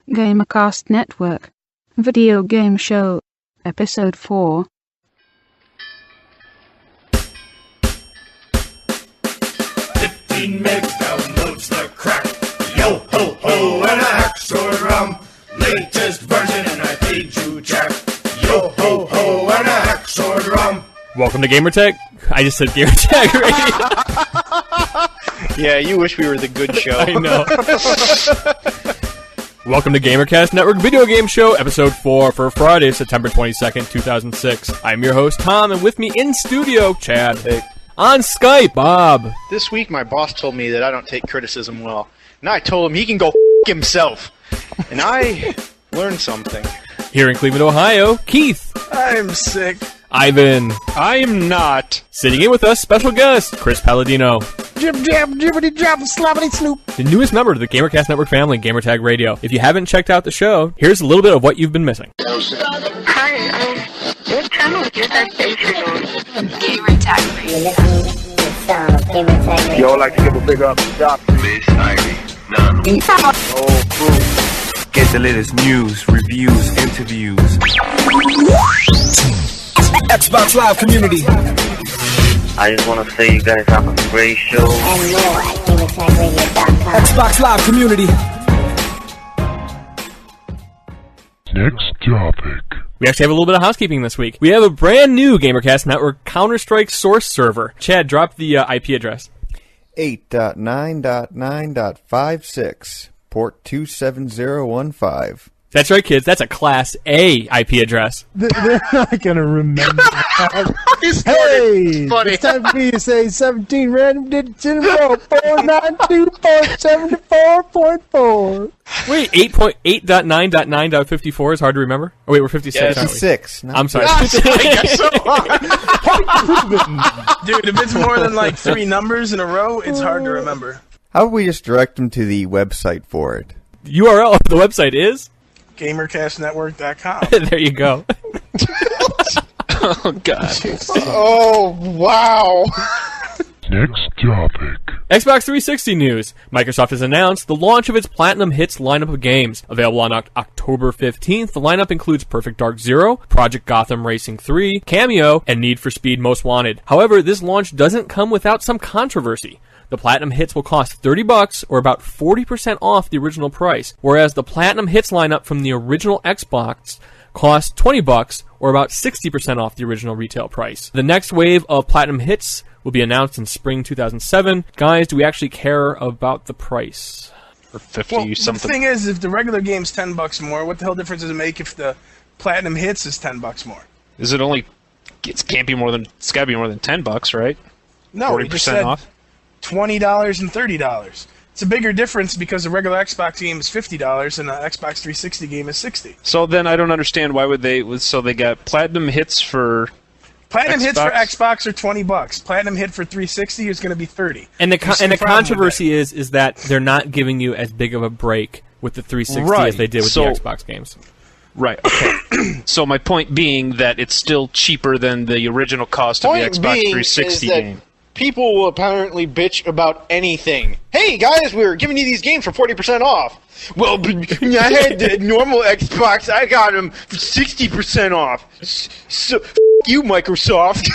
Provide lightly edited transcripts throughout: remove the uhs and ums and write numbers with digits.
Gamercast Network, Video Game Show, Episode 4. Megs downloads the crack. Yo ho ho and a hacksaw rum. Latest version and I paid you jack. Yo ho ho and a hacksaw rum. Welcome to Gamertag. I just said Gamertag Radio. Yeah, you wish we were the good show. I know. Welcome to Gamercast Network Video Game Show, Episode 4 for Friday, September 22nd, 2006. I'm your host, Tom, and with me in studio, Chad. Hey. On Skype, Bob. This week, my boss told me that I don't take criticism well. And I told him he can go himself. And I learned something. Here in Cleveland, Ohio, Keith. I'm sick. Ivan. I am not. Sitting in with us, special guest, Chris Palladino. Jib jab, jibbity jab, slobbity sloop. The newest member of the Gamercast Network family, Gamertag Radio. If you haven't checked out the show, here's a little bit of what you've been missing. Hi, what channel is that station on? Gamertag Radio. Yo, I'd like to give a big up to Doc. Oh, crew. Get the latest news, reviews, interviews. Xbox Live community. I just want to say you guys have a great show. And more at GamerTagRadio.com. Xbox Live community. Next topic. We actually have a little bit of housekeeping this week. We have a brand new Gamercast Network Counter-Strike source server. Chad, drop the IP address. 8.9.9.56, port 27015. That's right, kids. That's a Class A IP address. They're not going to remember that. Hey, funny. It's time for me to say 17 random digits in a row. 492.74.4. Wait, 8.9.9.54 is hard to remember? Oh, wait, we're 56. Yeah, aren't we? 56. No. I'm sorry. I guess so. Dude, if it's more than like 3 numbers in a row, it's hard to remember. How about we just direct them to the website for it? The URL of the website is? GamerCastNetwork.com. There you go. Oh, God. Oh, wow. Next topic. Xbox 360 news. Microsoft has announced the launch of its Platinum Hits lineup of games. Available on October 15th, the lineup includes Perfect Dark Zero, Project Gotham Racing 3, Cameo, and Need for Speed Most Wanted. However, this launch doesn't come without some controversy. The Platinum Hits will cost $30 or about 40% off the original price, whereas the Platinum Hits lineup from the original Xbox costs $20 or about 60% off the original retail price. The next wave of Platinum Hits will be announced in spring 2007. Guys, do we actually care about the price? For 50 Well, something. the thing is, if the regular game's $10 more, what the hell difference does it make if the Platinum Hits is $10 more? Is it only? It's gotta be more than $10, right? No, 40% off. $20 and $30. It's a bigger difference because the regular Xbox game is $50 and the Xbox 360 game is $60. So then I don't understand why would they? So they got Platinum Hits for. Platinum Hits for Xbox? Xbox are $20. Platinum Hit for 360 is going to be $30. And the There's no problem with controversy is that they're not giving you as big of a break with the 360 Right. as they did with the Xbox games. Right. Okay. So my point being that it's still cheaper than the original cost of the Xbox 360 game. People will apparently bitch about anything. Hey guys, we were giving you these games for 40% off. Well, I had the normal Xbox. I got them for 60% off. So, you, Microsoft.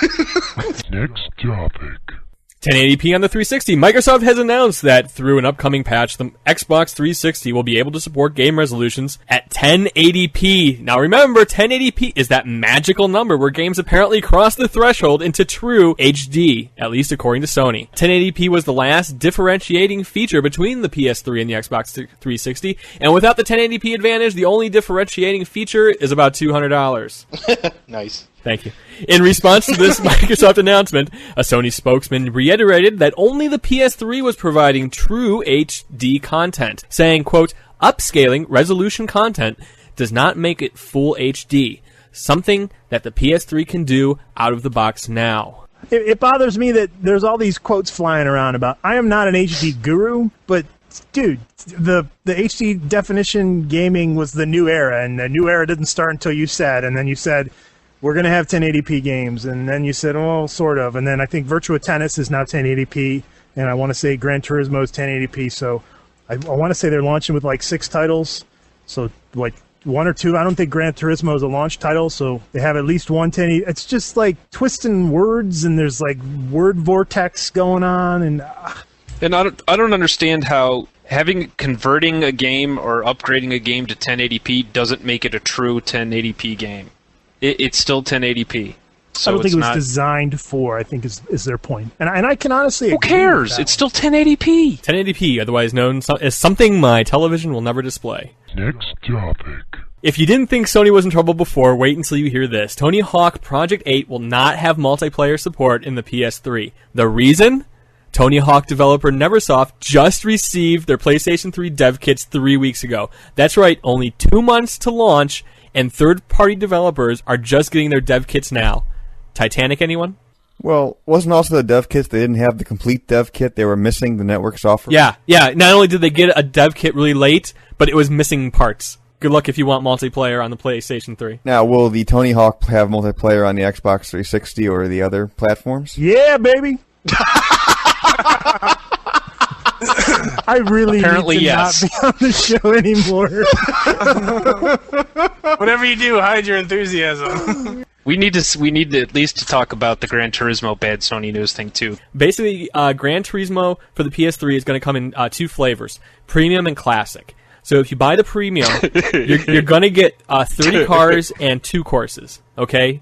Next topic. 1080p on the 360. Microsoft has announced that through an upcoming patch, the Xbox 360 will be able to support game resolutions at 1080p. Now remember, 1080p is that magical number where games apparently cross the threshold into true HD, at least according to Sony. 1080p was the last differentiating feature between the PS3 and the Xbox 360, and without the 1080p advantage, the only differentiating feature is about $200. Nice. Thank you. In response to this Microsoft announcement, a Sony spokesman reiterated that only the PS3 was providing true HD content, saying, quote, upscaling resolution content does not make it full HD, something that the PS3 can do out of the box now. It bothers me that there's all these quotes flying around about, I am not an HD guru, but dude, the HD definition gaming was the new era, and the new era didn't start until you said, and then you said, we're going to have 1080p games, and then you said, oh, sort of, and then I think Virtua Tennis is now 1080p, and I want to say Gran Turismo is 1080p, so I want to say they're launching with like 6 titles, So, like, one or two. I don't think Gran Turismo is a launch title, so they have at least one 1080. It's just like twisting words, and there's like word vortex going on, and I don't understand how converting a game or upgrading a game to 1080p doesn't make it a true 1080p game. It's still 1080p. So I don't think it was designed for, I think is their point. And I can honestly Who cares? It's still 1080p. 1080p, otherwise known as something my television will never display. Next topic. If you didn't think Sony was in trouble before, wait until you hear this. Tony Hawk Project 8 will not have multiplayer support in the PS3. The reason? Tony Hawk developer Neversoft just received their PlayStation 3 dev kits 3 weeks ago. That's right, only 2 months to launch, and third-party developers are just getting their dev kits now. Titanic, anyone? Well, wasn't also the dev kits, they didn't have the complete dev kit, they were missing the network software? Yeah. Not only did they get a dev kit really late, but it was missing parts. Good luck if you want multiplayer on the PlayStation 3. Now, will the Tony Hawk have multiplayer on the Xbox 360 or the other platforms? Yeah, baby! I really Apparently, need to yes. not be on the show anymore. Whatever you do, hide your enthusiasm. We need to at least talk about the Gran Turismo bad Sony news thing too. Basically, Gran Turismo for the PS3 is going to come in 2 flavors, Premium and Classic. So if you buy the Premium, you're going to get 30 cars and 2 courses, okay?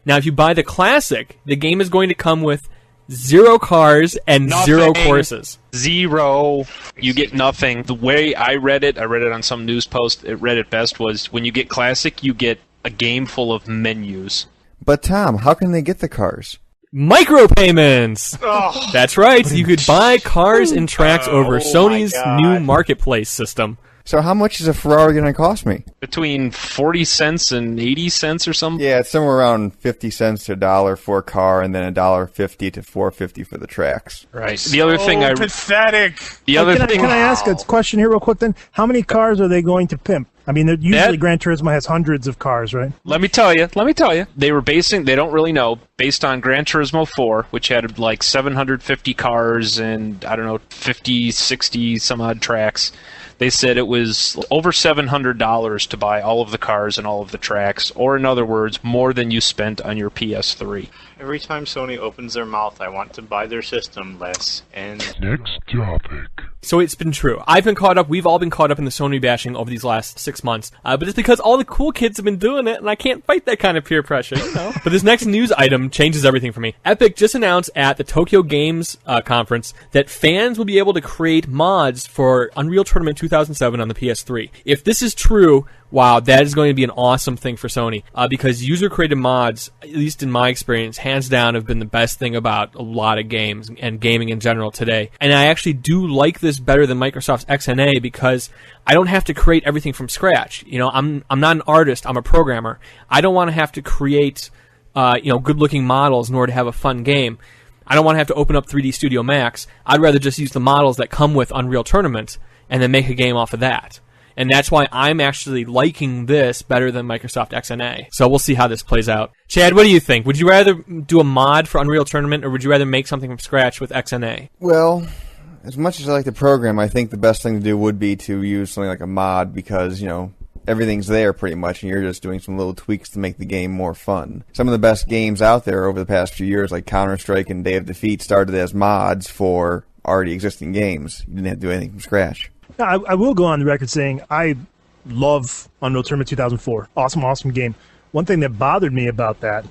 Now, if you buy the Classic, the game is going to come with 0 cars and Nothing. 0 courses. 0. You get nothing. The way I read it on some news post, it read it best, was when you get Classic, you get a game full of menus. But Tom, how can they get the cars? Micropayments! Oh. That's right, you could buy cars and tracks over Sony's new marketplace system. So how much is a Ferrari going to cost me? Between 40 cents and 80 cents or something? Yeah, it's somewhere around 50 cents to $1 for a car, and then $1.50 to $4.50 for the tracks. Right. The other thing pathetic. The other thing. Can I ask a question here real quick then? How many cars are they going to pimp? I mean, usually Gran Turismo has hundreds of cars, right? Let me tell you. They don't really know, based on Gran Turismo 4, which had like 750 cars and, 50, 60 some odd tracks. They said it was over $700 to buy all of the cars and all of the tracks, or in other words, more than you spent on your PS3. Every time Sony opens their mouth, I want to buy their system less. And next topic. So it's been true. I've been caught up. We've all been caught up in the Sony bashing over these last 6 months. But it's because all the cool kids have been doing it, and I can't fight that kind of peer pressure, you know? But this next news item changes everything for me. Epic just announced at the Tokyo Games conference that fans will be able to create mods for Unreal Tournament 2007 on the PS3. If this is true, wow, that is going to be an awesome thing for Sony. Because user-created mods, at least in my experience, hands down have been the best thing about a lot of games and gaming in general today. And I actually do like this better than Microsoft's XNA because I don't have to create everything from scratch. You know, I'm not an artist, I'm a programmer. I don't want to have to create good-looking models in order to have a fun game. I don't want to have to open up 3D Studio Max. I'd rather just use the models that come with Unreal Tournament and then make a game off of that. And that's why I'm actually liking this better than Microsoft XNA. So we'll see how this plays out. Chad, what do you think? Would you rather do a mod for Unreal Tournament, or would you rather make something from scratch with XNA? Well, as much as I like the program, I think the best thing to do would be to use something like a mod because, everything's there pretty much, and you're just doing some little tweaks to make the game more fun. Some of the best games out there over the past few years, like Counter-Strike and Day of Defeat, started as mods for already existing games. You didn't have to do anything from scratch. I will go on the record saying I love Unreal Tournament 2004. Awesome game. One thing that bothered me about that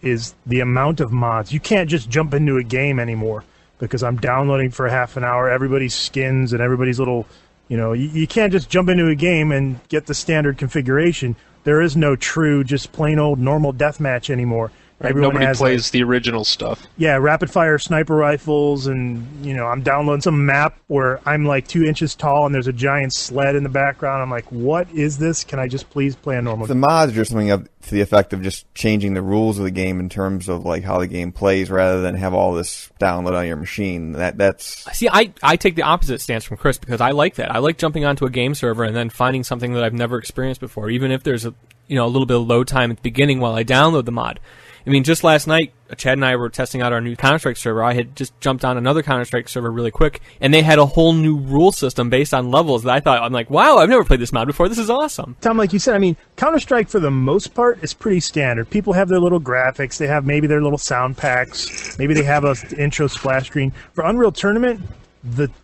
is the amount of mods. You can't just jump into a game anymore because I'm downloading for half an hour everybody's skins and everybody's little, you can't just jump into a game and get the standard configuration. There is no true, just plain old normal deathmatch anymore. Right, nobody plays the original stuff. Yeah, rapid-fire sniper rifles, and, I'm downloading some map where I'm like 2 inches tall and there's a giant sled in the background. I'm like, what is this? Can I just please play a normal game? The mods are something up to the effect of just changing the rules of the game in terms of like how the game plays rather than have all this download on your machine. That's... See, I take the opposite stance from Chris because I like that. I like jumping onto a game server and then finding something that I've never experienced before, even if there's a little bit of load time at the beginning while I download the mod. I mean, just last night, Chad and I were testing out our new Counter-Strike server. I had just jumped on another Counter-Strike server really quick, and they had a whole new rule system based on levels that I'm like, wow, I've never played this mod before. This is awesome. Tom, like you said, I mean, Counter-Strike for the most part is pretty standard. People have their little graphics. They have maybe their little sound packs. Maybe they have an intro splash screen. For Unreal Tournament,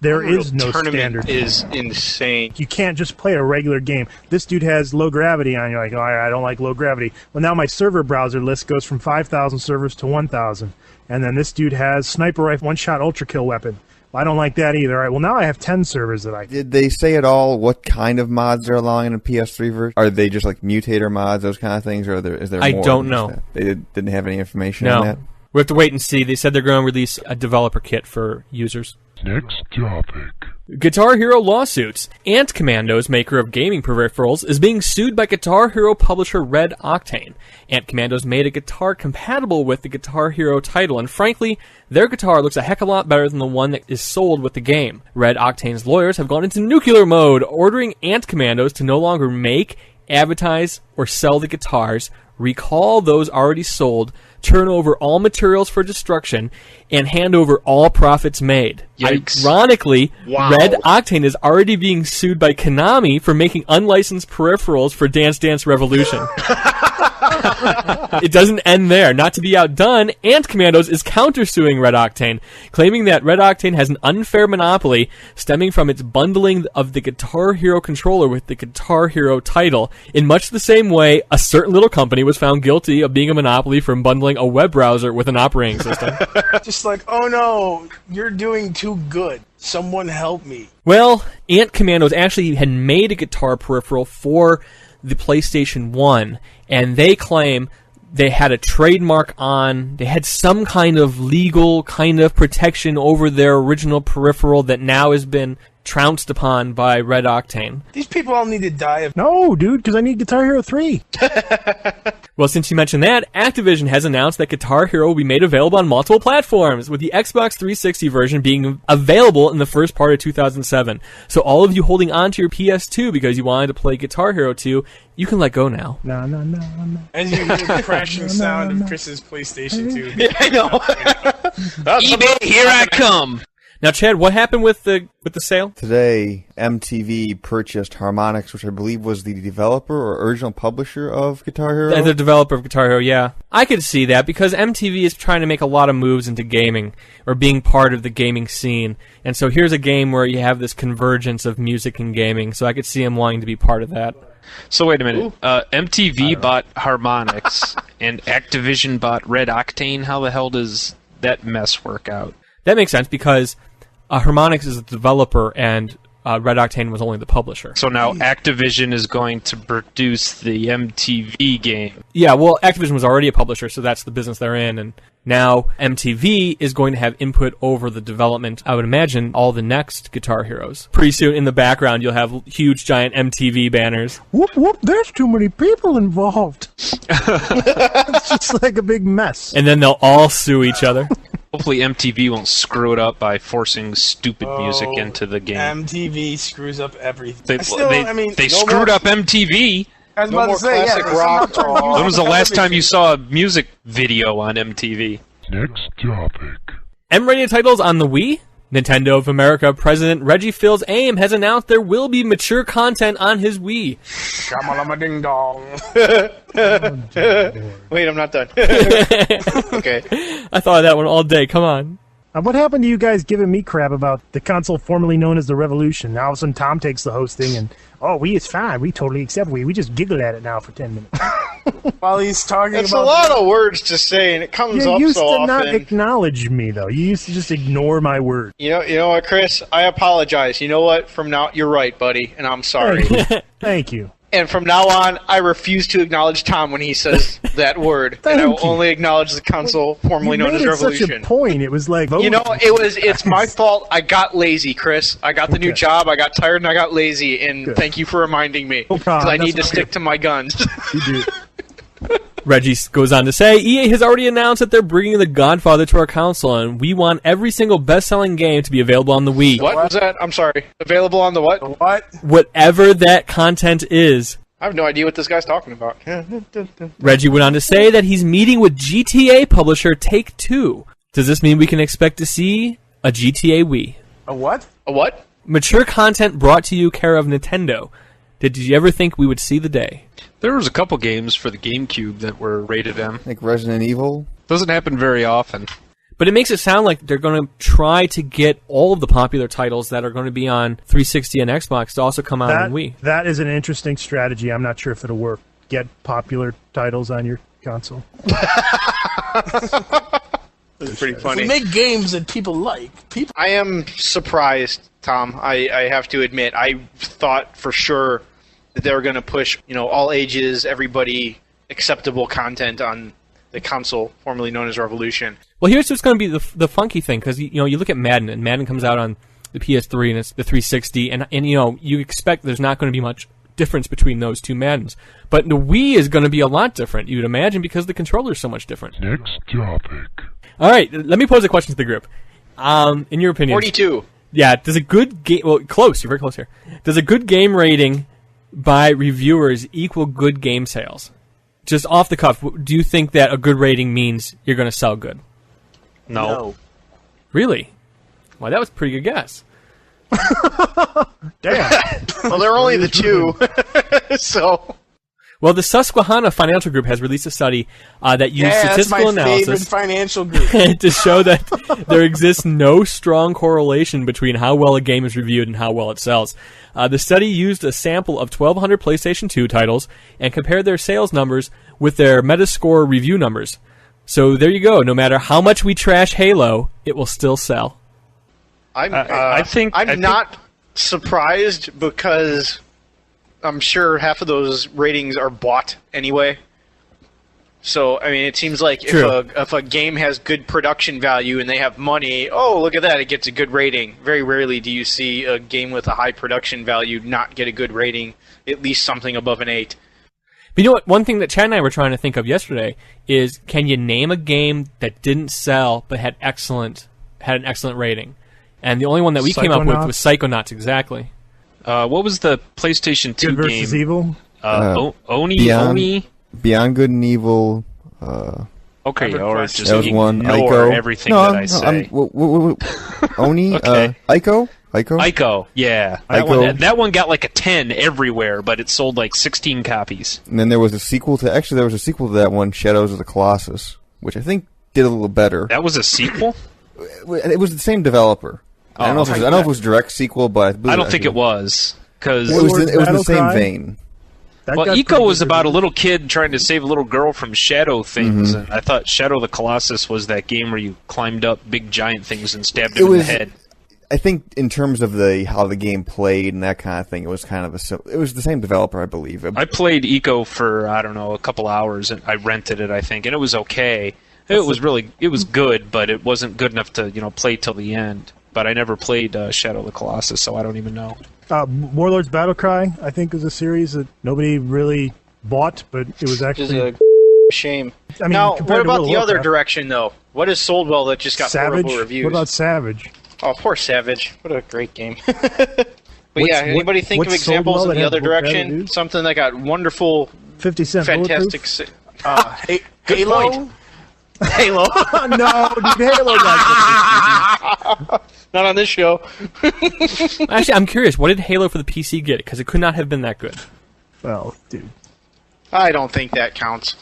there is no standard. Is insane. You can't just play a regular game. This dude has low gravity on. You're like, oh, I don't like low gravity. Well, now my server browser list goes from 5,000 servers to 1,000. And then this dude has sniper rifle, one-shot ultra kill weapon. Well, I don't like that either. All right, well, now I have 10 servers that I... Did they say at all what kind of mods they're allowing in a PS3 version? Are they just like mutator mods, those kind of things, or is there more? I don't know. That? They didn't have any information on that? We have to wait and see. They said they're going to release a developer kit for users. Next topic. Guitar Hero lawsuits. Ant Commando's maker of gaming peripherals is being sued by Guitar Hero publisher Red Octane. Ant Commando's made a guitar compatible with the Guitar Hero title, and frankly, their guitar looks a heck of a lot better than the one that is sold with the game. Red Octane's lawyers have gone into nuclear mode, ordering Ant Commandos to no longer make, advertise, or sell the guitars, recall those already sold, turn over all materials for destruction, and hand over all profits made. Yikes. Ironically, Wow. Red Octane is already being sued by Konami for making unlicensed peripherals for Dance Dance Revolution. It doesn't end there. Not to be outdone, Ant Commandos is countersuing Red Octane, claiming that Red Octane has an unfair monopoly stemming from its bundling of the Guitar Hero controller with the Guitar Hero title, in much the same way a certain little company was found guilty of being a monopoly from bundling a web browser with an operating system. Just like, oh no, you're doing too good. Someone help me. Well, Ant Commandos actually had made a guitar peripheral for the PlayStation 1, and they claim they had a trademark on, they had some kind of legal kind of protection over their original peripheral that now has been trounced upon by Red Octane. These people all need to die. No, dude, because I need Guitar Hero 3. Well, since you mentioned that, Activision has announced that Guitar Hero will be made available on multiple platforms, with the Xbox 360 version being available in the first part of 2007. So all of you holding on to your PS2 because you wanted to play Guitar Hero 2, you can let go now. No. As you hear the crashing sound of Chris's PlayStation 2. Yeah, I know. eBay, here I come. Now, Chad, what happened with the sale? Today, MTV purchased Harmonix, which I believe was the developer or original publisher of Guitar Hero. The developer of Guitar Hero, yeah. I could see that because MTV is trying to make a lot of moves into gaming or being part of the gaming scene. And so here's a game where you have this convergence of music and gaming. So I could see him wanting to be part of that. So wait a minute. MTV bought Harmonix and Activision bought Red Octane. How the hell does that mess work out? That makes sense because Harmonix is the developer and Red Octane was only the publisher. So now Activision is going to produce the MTV game. Yeah, well, Activision was already a publisher, so that's the business they're in, and now MTV is going to have input over the development, I would imagine, all the next Guitar Heroes. Pretty soon in the background you'll have huge giant MTV banners. Whoop, whoop, there's too many people involved. It's just like a big mess. And then they'll all sue each other. Hopefully MTV won't screw it up by forcing stupid music into the game. MTV screws up everything. They screwed up MTV. I was about to say, classic rock. When was the last time you saw a music video on MTV? Next topic. M-rated titles on the Wii? Nintendo of America President Reggie Fils-Aime has announced there will be mature content on his Wii. Shamalama ding dong. Wait, I'm not done. Okay. I thought of that one all day. Come on. What happened to you guys giving me crap about the console formerly known as the Revolution? Now all of a sudden Tom takes the hosting and, Wii is fine. We totally accept Wii. We just giggle at it now for 10 minutes. While he's talking It's about... a lot of words to say, and it comes You up used so to often. not acknowledge me, though. You used to just ignore my word. You know what, Chris? I apologize. You know what? From now, you're right, buddy, and I'm sorry. Thank you. And from now on, I refuse to acknowledge Tom when he says that word, and I will only acknowledge the console formerly known as Revolution. Such a point. It was like voting. You know, it's my fault. I got lazy, Chris. I got the new job. I got tired and I got lazy. And thank you for reminding me because I need to stick to my guns. You do. Reggie goes on to say, EA has already announced that they're bringing The Godfather to our console, and we want every single best-selling game to be available on the Wii. What was that? I'm sorry. Available on the what? What? Whatever that content is. I have no idea what this guy's talking about. Reggie went on to say that he's meeting with GTA publisher Take-Two. Does this mean we can expect to see a GTA Wii? A what? A what? Mature content brought to you care of Nintendo. Did you ever think we would see the day? There was a couple games for the GameCube that were rated M. Like Resident Evil? Doesn't happen very often. But it makes it sound like they're going to try to get all of the popular titles that are going to be on 360 and Xbox to also come out on Wii. That is an interesting strategy. I'm not sure if it'll work. Get popular titles on your console. It's pretty funny. We make games that people like. I am surprised, Tom. I have to admit. I thought for sure that they were going to push, all ages, everybody, acceptable content on the console, formerly known as Revolution. Well, here's what's going to be the funky thing, because you look at Madden, and Madden comes out on the PS3 and it's the 360, and you expect there's not going to be much difference between those two Maddens. But the Wii is going to be a lot different, you'd imagine, because the controller is so much different. Next topic. All right, let me pose a question to the group. In your opinion, 42. Yeah, does a good game? Well, close. You're very close here. Does a good game rating by reviewers equal good game sales? Just off the cuff, do you think that a good rating means you're going to sell good? No. Really? Well, that was a pretty good guess. Damn. Well, they're only the two, so. Well, the Susquehanna Financial Group has released a study that used statistical that's my favorite analysis financial group. to show that there exists no strong correlation between how well a game is reviewed and how well it sells. The study used a sample of 1,200 PlayStation 2 titles and compared their sales numbers with their Metascore review numbers. So there you go. No matter how much we trash Halo, it will still sell. I'm not surprised because I'm sure half of those ratings are bought anyway. So, I mean, it seems like if a game has good production value and they have money, oh, look at that, it gets a good rating. Very rarely do you see a game with a high production value not get a good rating, at least something above an 8. But you know what? One thing that Chad and I were trying to think of yesterday is, can you name a game that didn't sell but had an excellent rating? And the only one that we came up with was Psychonauts, exactly. What was the PlayStation 2 Good versus game? Evil? Oni? Beyond Good and Evil. Okay, or just that was one. ignore Ico. everything that I say. Oni? Okay. Ico? Ico, yeah. That one got like a 10 everywhere, but it sold like 16 copies. And then there was a sequel to that one, Shadows of the Colossus, which I think did a little better. That was a sequel? It was the same developer. I don't know if it was a direct sequel, but I don't think it was. Cause it was the same vein. Well, Ico was about a little kid trying to save a little girl from shadow things, and I thought Shadow of the Colossus was that game where you climbed up big giant things and stabbed them in the head. I think in terms of how the game played and that kind of thing, it was kind of it was the same developer, I believe. I played Ico for a couple hours, and I rented it, I think, and it was okay. It was good, but it wasn't good enough to play till the end. But I never played Shadow of the Colossus, so I don't even know. Warlords Battlecry, I think, is a series that nobody really bought, but it was actually a shame. I mean, now, what about the other direction, though? What has sold well that just got horrible reviews? What about Savage? Oh, poor Savage. What a great game. But anybody think of examples in the other direction? Something that got wonderful, 50 Cent fantastic... Halo? Halo? No, dude, Halo got Not on this show. Actually, I'm curious. What did Halo for the PC get? Because it could not have been that good. Well, dude. I don't think that counts.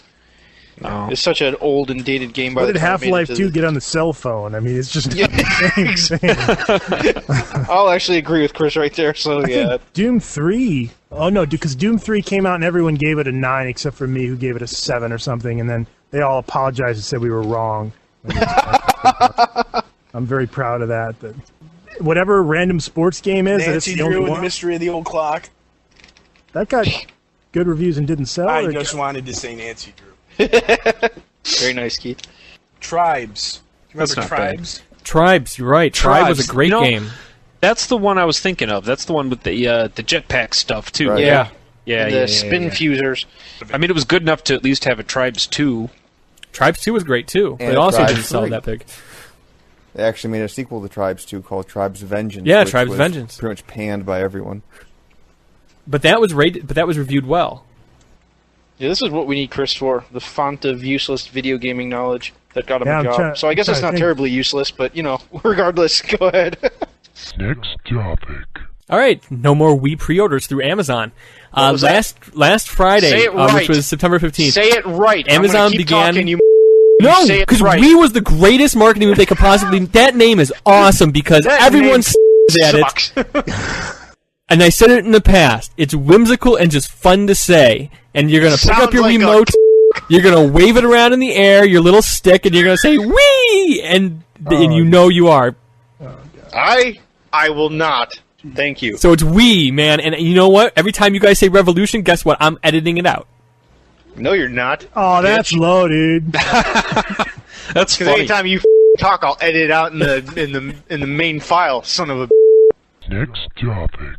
No. It's such an old and dated game. What did Half-Life 2 get on the cell phone? I mean, it's just not the same. I'll actually agree with Chris right there. So yeah, Doom 3. Oh no, because Doom 3 came out and everyone gave it a 9 except for me, who gave it a 7 or something, and then they all apologized and said we were wrong. I'm very proud of that. But whatever random sports game is, Nancy Drew and the Mystery of the Old Clock. That got good reviews and didn't sell. I just wanted to say Nancy Drew. Very nice, Keith. Tribes. That's not Tribes? bad. Tribes, you're right. Tribes was a great game. That's the one I was thinking of. That's the one with the jetpack stuff too. Right. Yeah. The spin fusers. I mean, it was good enough to at least have a Tribes 2. Tribes 2 was great too. But And it also Tribes didn't sell 3. that big. They actually made a sequel to Tribes 2 called Tribes Vengeance. Yeah, which Tribes was Vengeance. pretty much panned by everyone. But that was reviewed well. Yeah, this is what we need Chris for, the font of useless video gaming knowledge that got him Yeah, a I'm job. trying- So I guess I'm it's trying not to think. terribly useless, but, regardless, go ahead. Next topic. All right, no more Wii pre-orders through Amazon. What was that? Last Friday, Say it right. which was September 15th. Say it right. Amazon I'm gonna keep began. talking, you No, say it because right. Wii was the greatest marketing move they could possibly. That name is awesome because That everyone name at sucks. it. And I said it in the past. It's whimsical and just fun to say. And you're gonna pick up Sounds your like a remote. You're gonna wave it around in the air, your little stick, and you're gonna say "Wii!" and you know you are. I will not. Thank you. So it's Wii, man. And you know what? Every time you guys say Revolution, guess what? I'm editing it out. No, you're not. Oh, that's low, dude. That's Because funny. anytime you talk, I'll edit it out in the main file. Son of a. Next topic.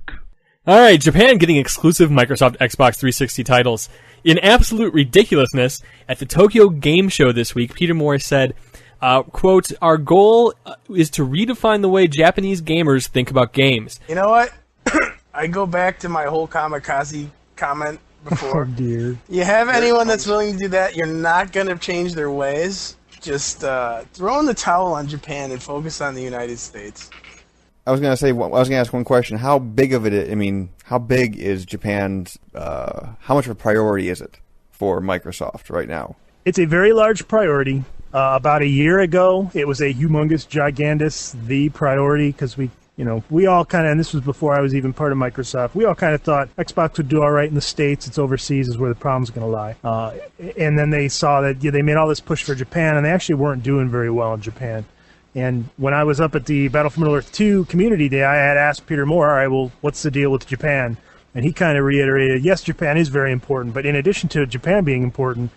All right, Japan getting exclusive Microsoft Xbox 360 titles. In absolute ridiculousness, at the Tokyo Game Show this week, Peter Morris said, quote, "Our goal is to redefine the way Japanese gamers think about games." You know what? I go back to my whole kamikaze comment before. Oh, dear. You have anyone that's willing to do that, you're not going to change their ways. Just throw in the towel on Japan and focus on the United States. I was gonna ask one question. How big of it? How big is Japan's? How much of a priority is it for Microsoft right now? It's a very large priority. About a year ago, it was a humongous, gigantus, the priority because we all kind of, and this was before I was even part of Microsoft, we all kind of thought Xbox would do all right in the States. It's overseas is where the problem's going to lie. And then they saw that they made all this push for Japan, and they actually weren't doing very well in Japan. And when I was up at the Battle for Middle-earth 2 Community Day, I had asked Peter Moore, all right, well, what's the deal with Japan? And he kind of reiterated, yes, Japan is very important, but in addition to Japan being important,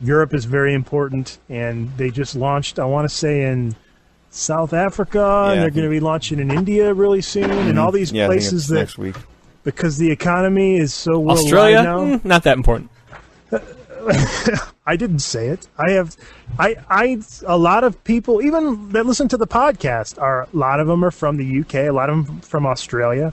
Europe is very important, and they just launched, I want to say, in South Africa, and they're going to be launching in India really soon, and all these places that next week. Because the economy is so worldwide Australia, now. Not that important. I didn't say it. A lot of people, even that listen to the podcast, a lot of them are from the UK, a lot of them from Australia.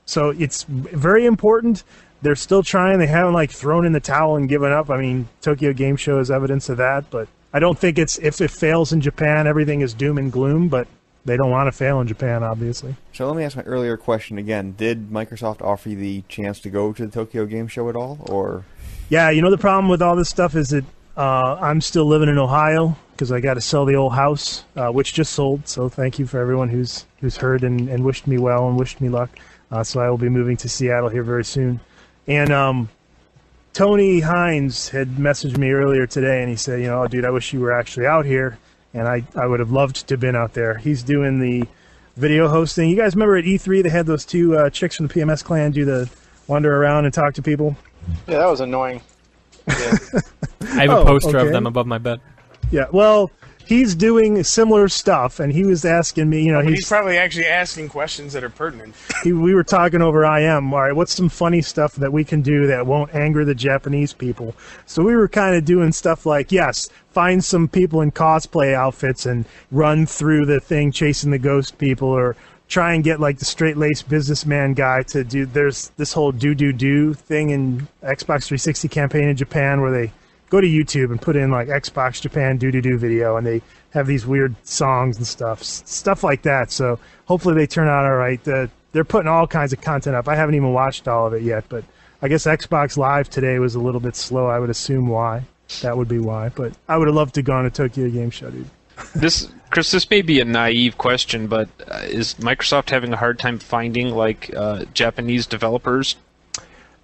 So it's very important. They're still trying. They haven't thrown in the towel and given up. I mean, Tokyo Game Show is evidence of that, but I don't think if it fails in Japan, everything is doom and gloom, but they don't want to fail in Japan, obviously. So let me ask my earlier question again. Did Microsoft offer you the chance to go to the Tokyo Game Show at all, or? Yeah, the problem with all this stuff is that I'm still living in Ohio because I got to sell the old house, which just sold. So thank you for everyone who's heard and wished me well and wished me luck. So I will be moving to Seattle here very soon. And Tony Hines had messaged me earlier today, and he said, oh, dude, I wish you were actually out here. And I would have loved to have been out there. He's doing the video hosting. You guys remember at E3 they had those two chicks from the PMS clan do the wander around and talk to people? Yeah, that was annoying. Yeah. I have a poster of them above my bed. Yeah, well, he's doing similar stuff, and he was asking me, he's probably actually asking questions that are pertinent. We were talking over IM, all right, what's some funny stuff that we can do that won't anger the Japanese people? So we were kind of doing stuff like, yes, find some people in cosplay outfits and run through the thing chasing the ghost people, or try and get the straight-laced businessman guy to do. There's this whole do thing in Xbox 360 campaign in Japan where they go to YouTube and put in Xbox Japan do video, and they have these weird songs and stuff like that. So hopefully they turn out all right. They're putting all kinds of content up. I haven't even watched all of it yet, but I guess Xbox Live today was a little bit slow. I would assume why. That would be why. But I would have loved to have gone to Tokyo Game Show, dude. Chris, this may be a naive question, but is Microsoft having a hard time finding Japanese developers?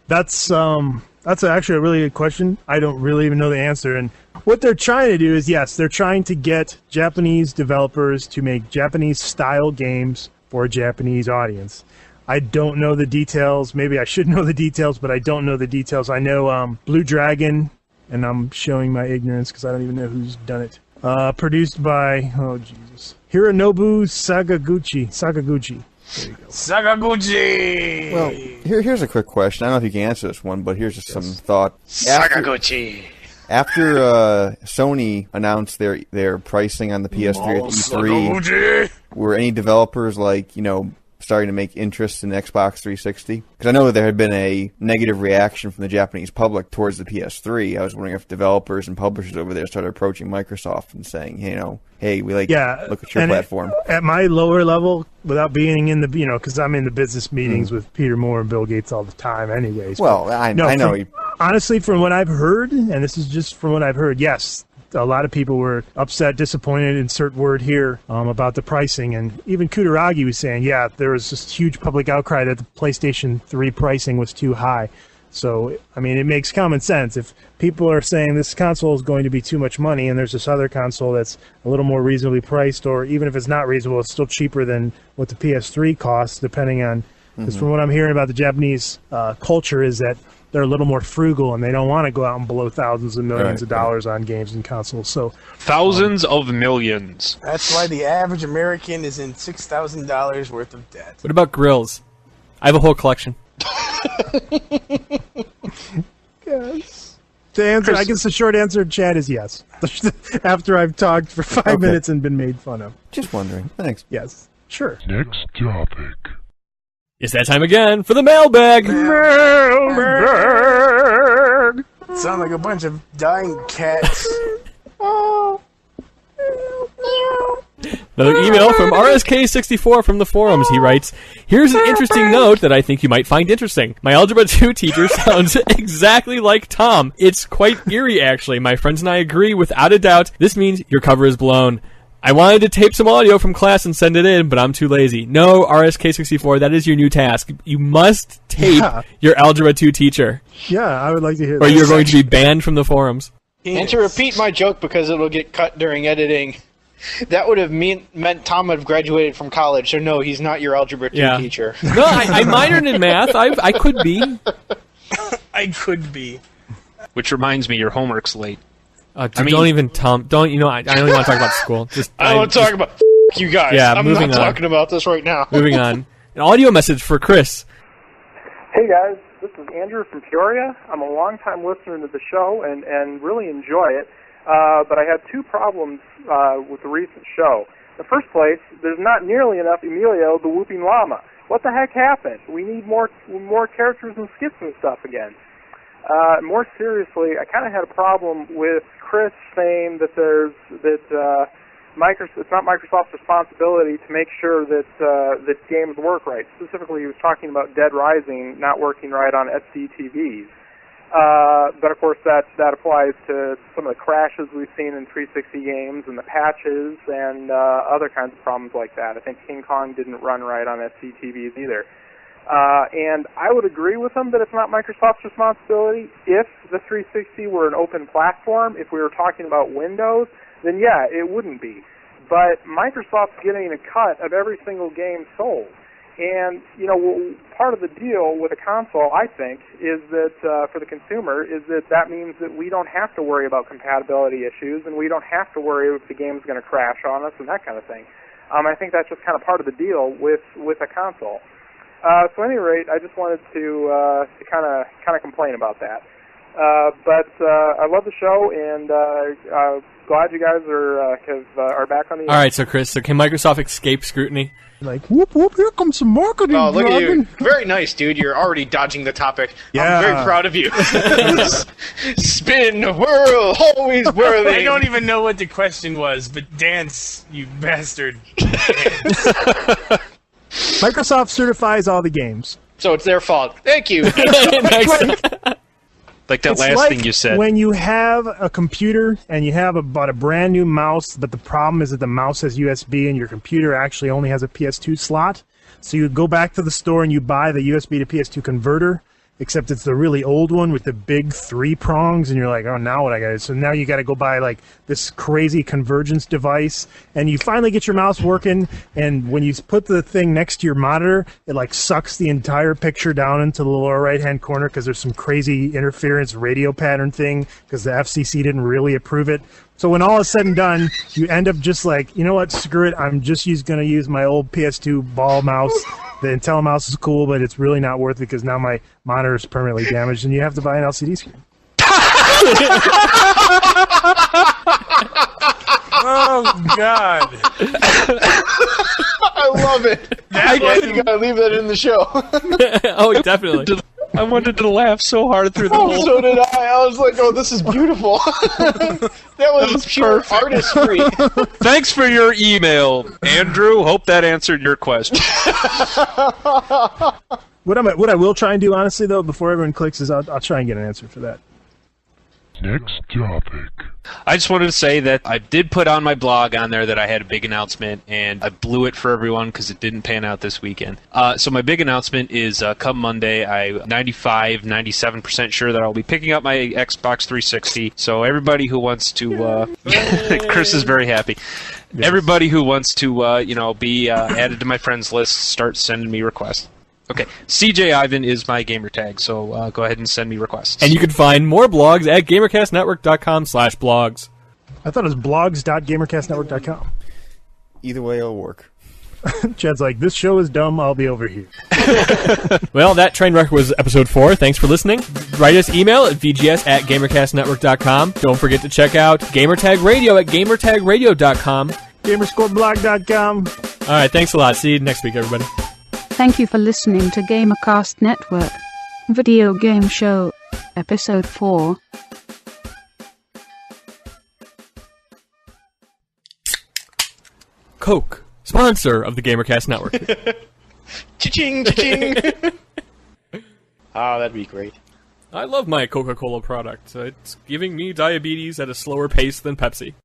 That's actually a really good question. I don't really even know the answer. And what they're trying to do is, yes, they're trying to get Japanese developers to make Japanese-style games for a Japanese audience. I don't know the details. Maybe I should know the details, but I don't know the details. I know Blue Dragon, and I'm showing my ignorance because I don't even know who's done it. Produced by, oh Jesus, Hironobu Sakaguchi. There you go. Sakaguchi! Well, here's a quick question. I don't know if you can answer this one, but here's just some thought. Sakaguchi! After Sony announced their pricing on the PS3 at E3, were any developers starting starting to make interest in Xbox 360? Because I know there had been a negative reaction from the Japanese public towards the PS3. I was wondering if developers and publishers over there started approaching Microsoft and saying, hey, we look at your platform. At my lower level, without being in the, because I'm in the business meetings with Peter Moore and Bill Gates all the time anyways. Well, I know. Honestly, from what I've heard, and this is just from what I've heard, yes, a lot of people were upset, disappointed, insert word here, about the pricing. And even Kutaragi was saying, there was this huge public outcry that the PlayStation 3 pricing was too high. So, I mean, it makes common sense. If people are saying this console is going to be too much money and there's this other console that's a little more reasonably priced, or even if it's not reasonable, it's still cheaper than what the PS3 costs, depending on... Because from what I'm hearing about the Japanese culture is that they're a little more frugal and they don't want to go out and blow thousands of millions of dollars on games and consoles. So thousands of millions. That's why the average American is in $6,000 worth of debt. What about grills? I have a whole collection. Yes. The answer, I guess the short answer, Chad, is yes. After I've talked for 5 minutes and been made fun of. Just wondering. Thanks. Yes. Sure. Next topic. It's that time again for the mailbag. Mailbag. Sound like a bunch of dying cats. Another email from RSK64 from the forums. He writes, "Here's an interesting note that I think you might find interesting. My Algebra 2 teacher sounds exactly like Tom. It's quite eerie, actually. My friends and I agree without a doubt. This means your cover is blown. I wanted to tape some audio from class and send it in, but I'm too lazy. No, RSK64, that is your new task. You must tape your Algebra 2 teacher. Yeah, I would like to hear that. Or you're going to be banned from the forums." And to repeat my joke because it'll get cut during editing, that would have meant Tom would have graduated from college, so no, he's not your Algebra 2 teacher. No, I minored in math. I could be. I could be. Which reminds me, your homework's late. Don't even, Tom. I don't even want to talk about school. I want to talk about you guys. Yeah, I'm not talking about this right now. Moving on. An audio message for Chris. Hey guys, this is Andrew from Peoria. I'm a longtime listener to the show and really enjoy it. But I had two problems with the recent show. In the first place, there's not nearly enough Emilio the Whooping Llama. What the heck happened? We need more characters and skits and stuff again. More seriously, I kind of had a problem with Chris saying that it's not Microsoft's responsibility to make sure that games work right. Specifically, he was talking about Dead Rising not working right on SD TVs. But of course, that applies to some of the crashes we've seen in 360 games and the patches and other kinds of problems like that. I think King Kong didn't run right on SD TVs either. And I would agree with him that it's not Microsoft's responsibility. If the 360 were an open platform, if we were talking about Windows, then yeah, it wouldn't be. But Microsoft's getting a cut of every single game sold. And, part of the deal with a console, I think, is that for the consumer, is that means that we don't have to worry about compatibility issues and we don't have to worry if the game's going to crash on us and that kind of thing. I think that's just kind of part of the deal with a console. So at any rate, I just wanted to kind of complain about that. But I love the show, and glad you guys are back on the air. All right, so Chris, can Microsoft escape scrutiny? Like, whoop, whoop, here comes some marketing. Oh, look at you. Very nice, dude. You're already dodging the topic. Yeah. I'm very proud of you. Spin, whirl, always whirling. I don't even know what the question was, but dance, you bastard. Microsoft certifies all the games. So it's their fault. Thank you. Like that It's last like thing you said. when you have a computer and you have bought a brand new mouse, but the problem is that the mouse has USB and your computer actually only has a PS2 slot. So you go back to the store and you buy the USB to PS2 converter, except it's the really old one with the big 3 prongs, and you're like, oh, now what I got? So now you got to go buy like this crazy convergence device, and you finally get your mouse working, and when you put the thing next to your monitor, it like sucks the entire picture down into the lower right-hand corner because there's some crazy interference radio pattern thing because the FCC didn't really approve it. So when all is said and done, you end up just like, you know what, screw it, I'm just going to use my old PS2 ball mouse. The Intel mouse is cool, but it's really not worth it because now my monitor is permanently damaged, and you have to buy an LCD screen. Oh, God. I love it. I gotta leave that in the show. Oh, definitely. I wanted to laugh so hard through the Oh, whole. so did I. I was like, "Oh, this is beautiful." That was pure artistry. Thanks for your email, Andrew. Hope that answered your question. What I will try and do, honestly, though, before everyone clicks, is I'll try and get an answer for that. Next topic. I just wanted to say that I did put on my blog on there that I had a big announcement, and I blew it for everyone because it didn't pan out this weekend. So my big announcement is come Monday, I'm 97% sure that I'll be picking up my Xbox 360. So everybody who wants to... Chris is very happy. Yes. Everybody who wants to be added to my friends list, start sending me requests. Okay, CJ Ivan is my gamer tag, so go ahead and send me requests. And you can find more blogs at GamerCastNetwork.com/blogs. I thought it was blogs.gamercastnetwork.com. Either way, it'll work. Chad's like, this show is dumb, I'll be over here. Well, that train wreck was episode 4. Thanks for listening. Write us email at vgs@gamercastnetwork.com. Don't forget to check out Gamertag Radio at gamertagradio.com. Gamerscoreblog.com. All right, thanks a lot. See you next week, everybody. Thank you for listening to Gamercast Network Video Game Show, Episode 4. Coke, sponsor of the Gamercast Network. Cha-ching, cha-ching. Oh, that'd be great. I love my Coca-Cola product. It's giving me diabetes at a slower pace than Pepsi.